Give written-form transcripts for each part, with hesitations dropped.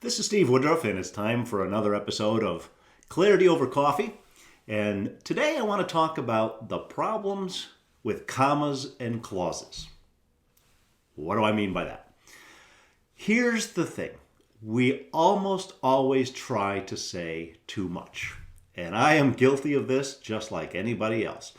This is Steve Woodruff, and it's time for another episode of Clarity Over Coffee. And today I want to talk about the problems with commas and clauses. What do I mean by that? Here's the thing. We almost always try to say too much. And I am guilty of this just like anybody else.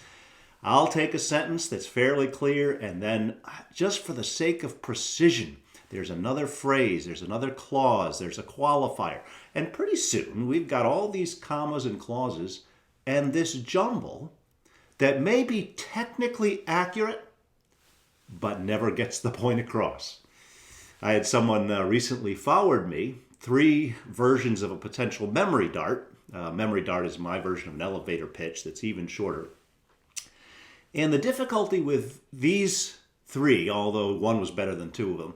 I'll take a sentence that's fairly clear, and then just for the sake of precision, there's another phrase, there's another clause, there's a qualifier. And pretty soon we've got all these commas and clauses and this jumble that may be technically accurate, but never gets the point across. I had someone recently forward me 3 versions of a potential memory dart. Memory dart is my version of an elevator pitch that's even shorter. And the difficulty with these 3, although one was better than 2 of them,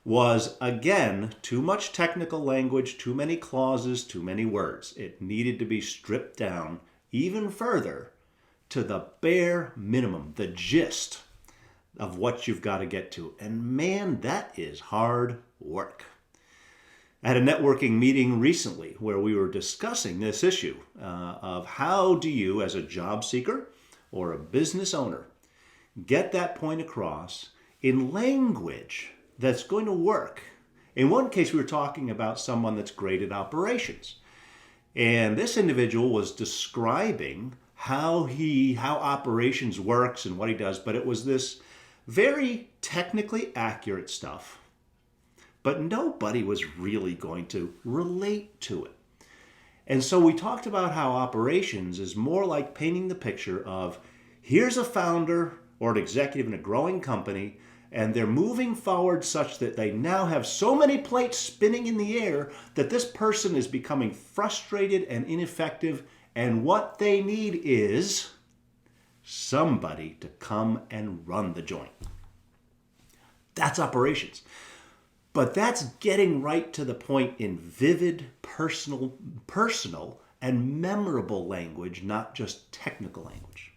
was, again, too much technical language, too many clauses, too many words. It needed to be stripped down even further to the bare minimum, the gist of what you've got to get to. And man, that is hard work. I had a networking meeting recently where we were discussing this issue of how do you, as a job seeker or a business owner, get that point across in language that's going to work. In one case, we were talking about someone that's great at operations. And this individual was describing how operations works and what he does, but it was this very technically accurate stuff, but nobody was really going to relate to it. And so we talked about how operations is more like painting the picture of here's a founder or an executive in a growing company, and they're moving forward such that they now have so many plates spinning in the air that this person is becoming frustrated and ineffective, and what they need is somebody to come and run the joint. That's operations. But that's getting right to the point in vivid, personal, and memorable language, not just technical language.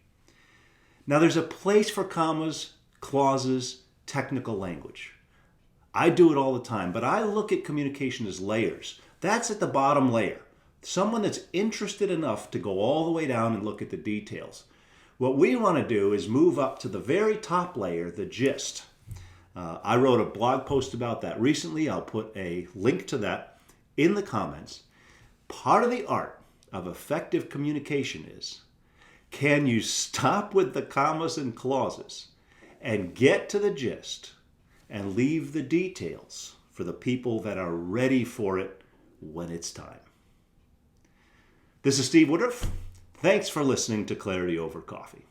Now, there's a place for commas, clauses, technical language. I do it all the time, but I look at communication as layers. That's at the bottom layer. Someone that's interested enough to go all the way down and look at the details. What we want to do is move up to the very top layer, the gist. I wrote a blog post about that recently. I'll put a link to that in the comments. Part of the art of effective communication is, can you stop with the commas and clauses and get to the gist and leave the details for the people that are ready for it when it's time? This is Steve Woodruff. Thanks for listening to Clarity Over Coffee.